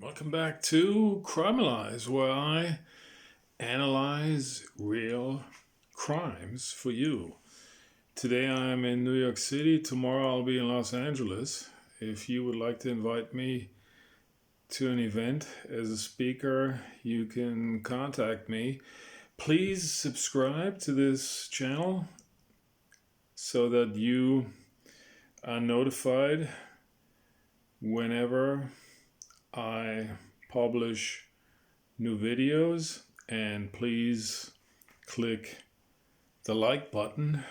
Welcome back to CRIME-ALYZE, where I analyze real crimes for you. Today I am in New York City. Tomorrow I'll be in Los Angeles. If you would like to invite me to an event as a speaker, you can contact me. Please subscribe to this channel so that you are notified whenever I publish new videos, and please click the like button.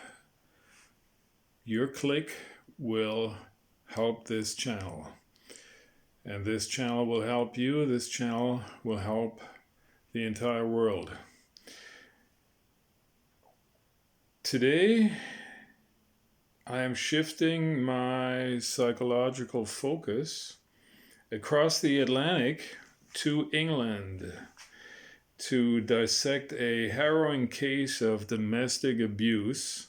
Your click will help this channel, and this channel will help you. This channel will help the entire world. Today I am shifting my psychological focus across the Atlantic to England to dissect a harrowing case of domestic abuse,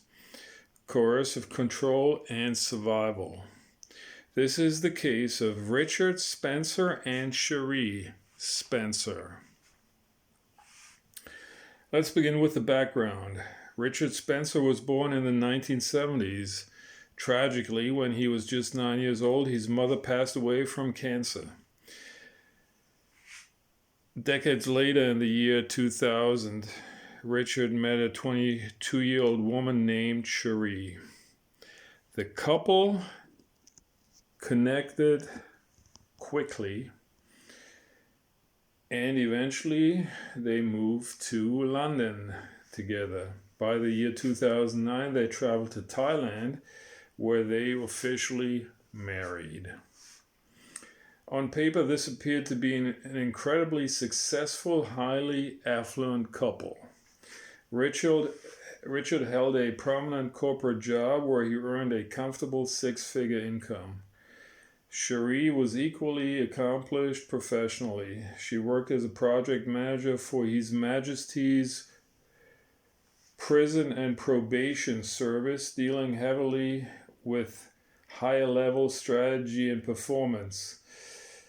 coercive control, and survival. This is the case of Richard Spencer and Sheree Spencer. Let's begin with the background. Richard Spencer was born in the 1970s. Tragically, when he was just 9 years old, his mother passed away from cancer. Decades later, in the year 2000, Richard met a 22-year-old woman named Sheree. The couple connected quickly, and eventually they moved to London together. By the year 2009, they traveled to Thailand, where they officially married. On paper, this appeared to be an incredibly successful, highly affluent couple. Richard held a prominent corporate job where he earned a comfortable six-figure income. Sheree was equally accomplished professionally. She worked as a project manager for His Majesty's Prison and Probation Service, dealing heavily with higher level strategy and performance.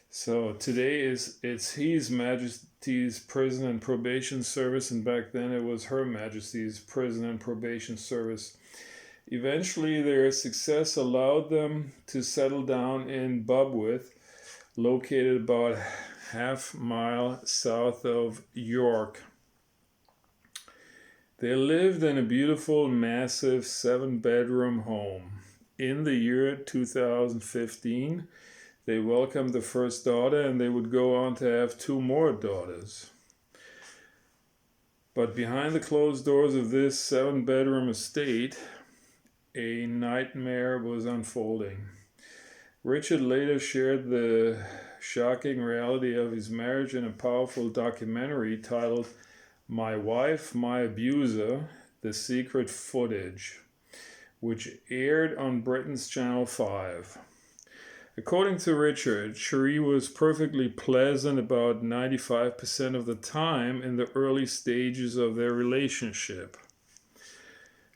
So today it's His Majesty's Prison and Probation Service, and back then it was Her Majesty's Prison and Probation Service. Eventually their success allowed them to settle down in Bubwith, located about half mile south of York. They lived in a beautiful, massive 7-bedroom home. In the year 2015, they welcomed the first daughter, and they would go on to have 2 more daughters. But behind the closed doors of this 7-bedroom estate, a nightmare was unfolding. Richard later shared the shocking reality of his marriage in a powerful documentary titled My Wife, My Abuser, The Secret Footage, which aired on Britain's Channel 5. According to Richard, Sheree was perfectly pleasant about 95% of the time in the early stages of their relationship.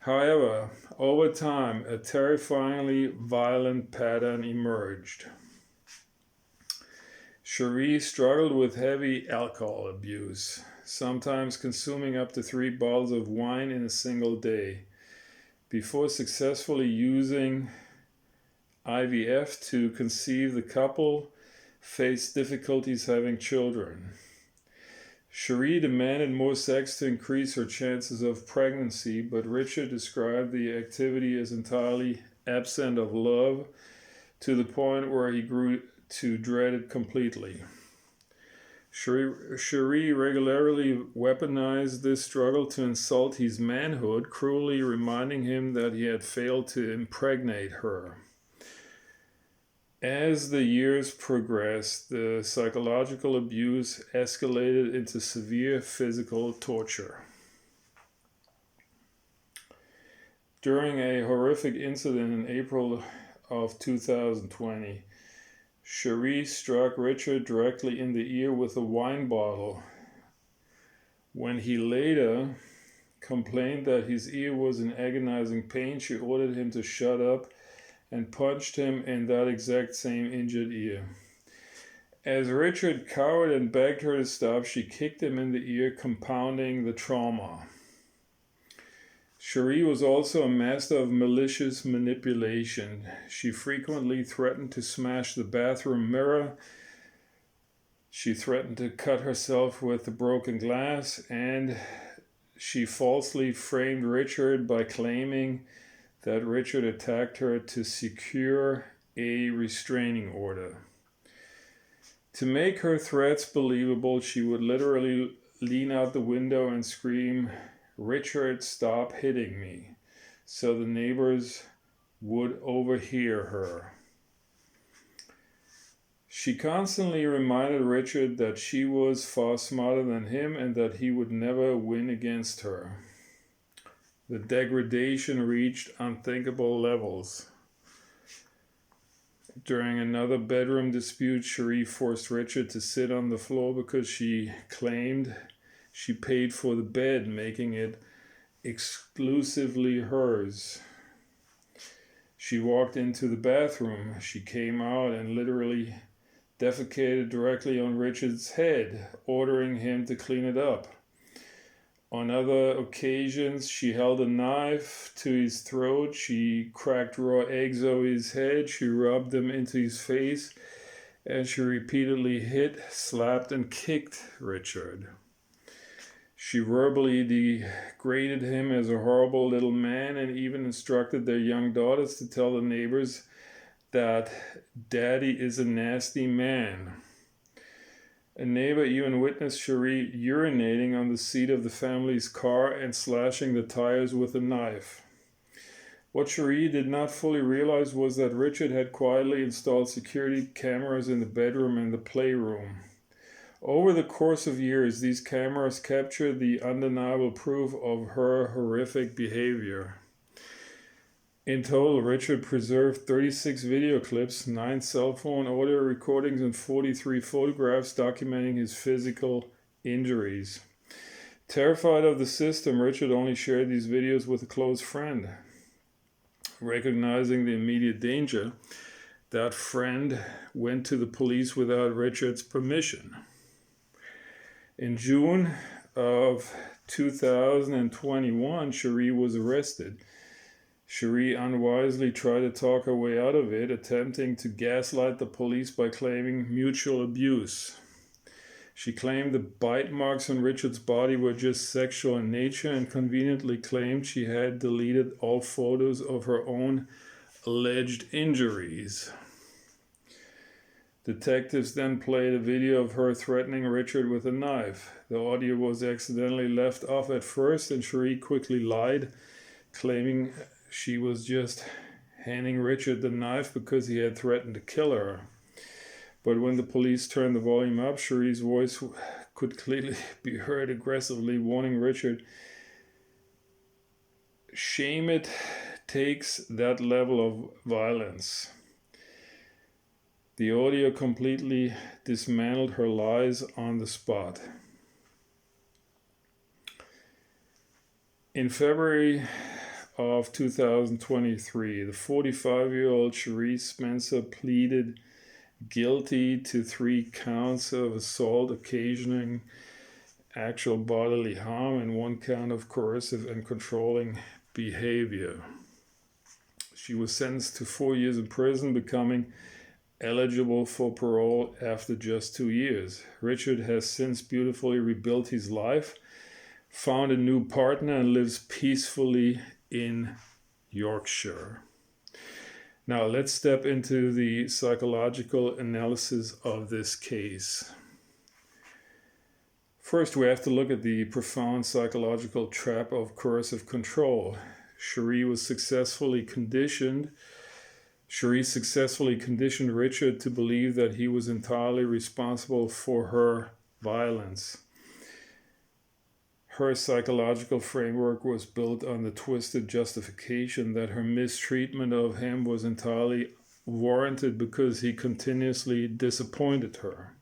However, over time, a terrifyingly violent pattern emerged. Sheree struggled with heavy alcohol abuse, sometimes consuming up to 3 bottles of wine in a single day. Before successfully using IVF to conceive, the couple faced difficulties having children. Sheree demanded more sex to increase her chances of pregnancy, but Richard described the activity as entirely absent of love, to the point where he grew to dread it completely. Sheree regularly weaponized this struggle to insult his manhood, cruelly reminding him that he had failed to impregnate her. As the years progressed, the psychological abuse escalated into severe physical torture. During a horrific incident in April of 2020, Sheree struck Richard directly in the ear with a wine bottle. When he later complained that his ear was in agonizing pain, she ordered him to shut up and punched him in that exact same injured ear. As Richard cowered and begged her to stop, she kicked him in the ear, compounding the trauma. Sheree was also a master of malicious manipulation. She frequently threatened to smash the bathroom mirror. She threatened to cut herself with the broken glass, and she falsely framed Richard by claiming that Richard attacked her to secure a restraining order. To make her threats believable, she would literally lean out the window and scream, "Richard, stop hitting me," so the neighbors would overhear her. She constantly reminded Richard that she was far smarter than him and that he would never win against her. The degradation reached unthinkable levels. During another bedroom dispute, Sheree forced Richard to sit on the floor because she claimed she paid for the bed, making it exclusively hers. She walked into the bathroom. She came out and literally defecated directly on Richard's head, ordering him to clean it up. On other occasions, she held a knife to his throat. She cracked raw eggs over his head. She rubbed them into his face, and she repeatedly hit, slapped, and kicked Richard. She verbally degraded him as a horrible little man and even instructed their young daughters to tell the neighbors that Daddy is a nasty man. A neighbor even witnessed Sheree urinating on the seat of the family's car and slashing the tires with a knife. What Sheree did not fully realize was that Richard had quietly installed security cameras in the bedroom and the playroom. Over the course of years, these cameras captured the undeniable proof of her horrific behavior. In total, Richard preserved 36 video clips, 9 cell phone audio recordings, and 43 photographs documenting his physical injuries. Terrified of the system, Richard only shared these videos with a close friend. Recognizing the immediate danger, that friend went to the police without Richard's permission. In June of 2021, Sheree was arrested. Sheree unwisely tried to talk her way out of it, attempting to gaslight the police by claiming mutual abuse. She claimed the bite marks on Richard's body were just sexual in nature and conveniently claimed she had deleted all photos of her own alleged injuries. Detectives then played a video of her threatening Richard with a knife. The audio was accidentally left off at first, and Sheree quickly lied, claiming she was just handing Richard the knife because he had threatened to kill her. But when the police turned the volume up, Sheree's voice could clearly be heard aggressively warning Richard, "Shame it takes that level of violence." The audio completely dismantled her lies on the spot. In February of 2023, the 45-year-old Sheree Spencer pleaded guilty to 3 counts of assault occasioning actual bodily harm and 1 count of coercive and controlling behavior. She was sentenced to 4 years in prison, becoming eligible for parole after just 2 years. Richard has since beautifully rebuilt his life, found a new partner, and lives peacefully in Yorkshire. Now let's step into the psychological analysis of this case. First, we have to look at the profound psychological trap of coercive control. Sheree successfully conditioned Richard to believe that he was entirely responsible for her violence. Her psychological framework was built on the twisted justification that her mistreatment of him was entirely warranted because he continuously disappointed her.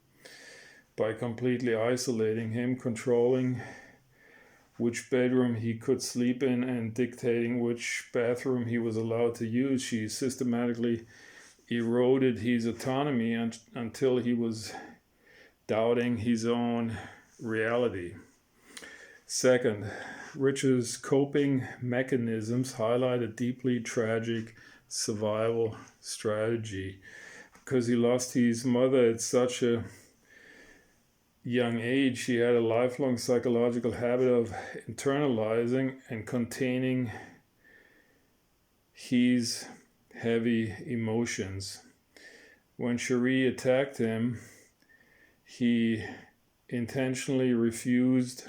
By completely isolating him, controlling which bedroom he could sleep in, and dictating which bathroom he was allowed to use, she systematically eroded his autonomy until he was doubting his own reality. Second, Richard's coping mechanisms highlight a deeply tragic survival strategy. Because he lost his mother at such a young age, he had a lifelong psychological habit of internalizing and containing his heavy emotions. When Sheree attacked him, he intentionally refused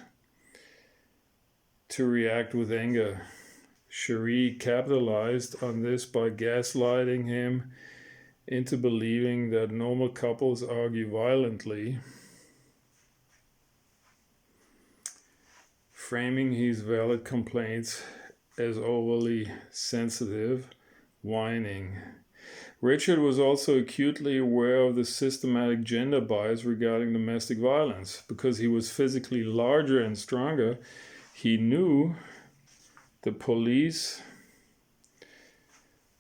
to react with anger. Sheree capitalized on this by gaslighting him into believing that normal couples argue violently, framing his valid complaints as overly sensitive whining. Richard was also acutely aware of the systematic gender bias regarding domestic violence. Because he was physically larger and stronger, he knew the police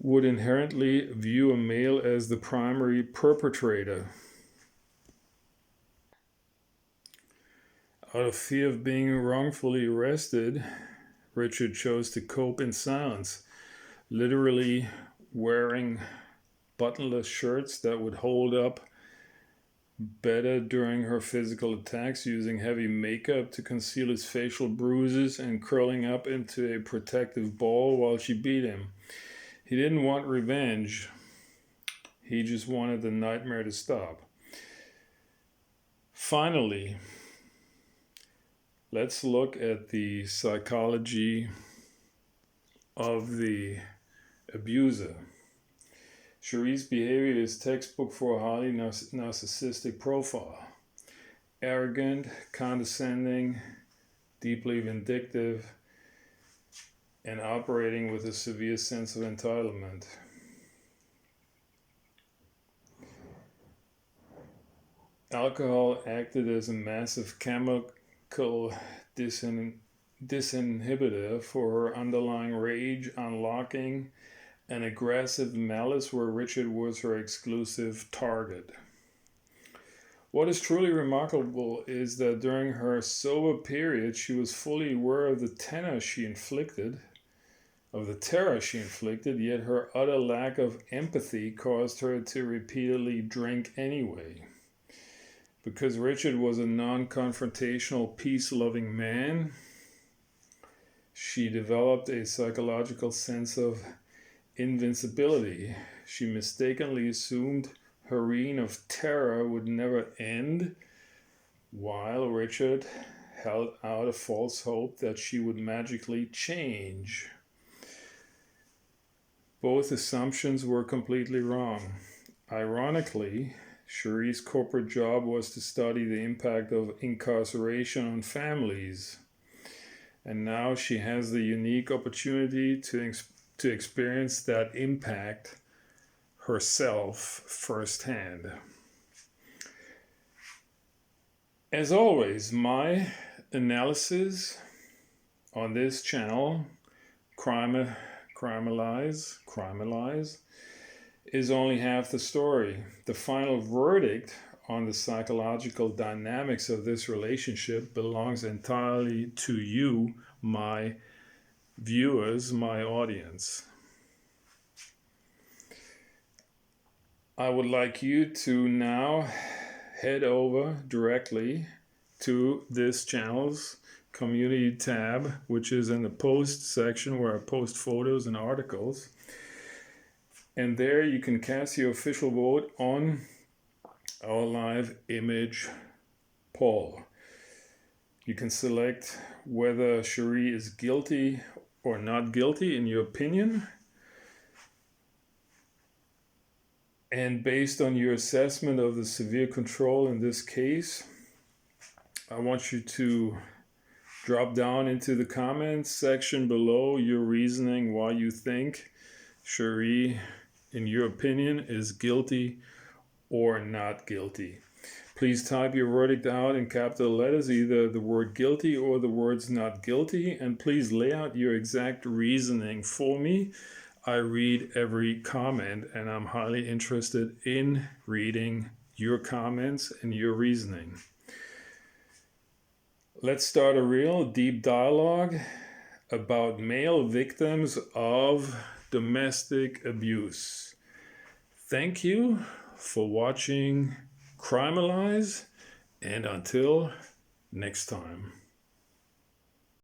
would inherently view a male as the primary perpetrator. Out of fear of being wrongfully arrested, Richard chose to cope in silence, literally wearing buttonless shirts that would hold up better during her physical attacks, using heavy makeup to conceal his facial bruises, and curling up into a protective ball while she beat him. He didn't want revenge. He just wanted the nightmare to stop. Finally, let's look at the psychology of the abuser. Sheree's behavior is textbook for a highly narcissistic profile. Arrogant, condescending, deeply vindictive, and operating with a severe sense of entitlement. Alcohol acted as a massive chemical disinhibitor for her underlying rage, unlocking an aggressive malice where Richard was her exclusive target. What is truly remarkable is that during her sober period, she was fully aware of the terror she inflicted, yet her utter lack of empathy caused her to repeatedly drink anyway. Because Richard was a non-confrontational, peace-loving man, she developed a psychological sense of invincibility. She mistakenly assumed her reign of terror would never end, while Richard held out a false hope that she would magically change. Both assumptions were completely wrong. Ironically, Sheree's corporate job was to study the impact of incarceration on families, and now she has the unique opportunity to experience that impact herself firsthand. As always, my analysis on this channel, CRIME-ALYZE, is only half the story. The final verdict on the psychological dynamics of this relationship belongs entirely to you, my viewers, my audience. I would like you to now head over directly to this channel's community tab, which is in the post section where I post photos and articles. And there you can cast your official vote on our live image poll. You can select whether Sheree is guilty or not guilty in your opinion. And based on your assessment of the severe control in this case, I want you to drop down into the comments section below your reasoning why you think Sheree, in your opinion, is guilty or not guilty. Please type your verdict out in capital letters, either the word guilty or the words not guilty, and please lay out your exact reasoning for me. I read every comment and I'm highly interested in reading your comments and your reasoning. Let's start a real deep dialogue about male victims of domestic abuse. Thank you for watching CRIME-ALYZE, and until next time.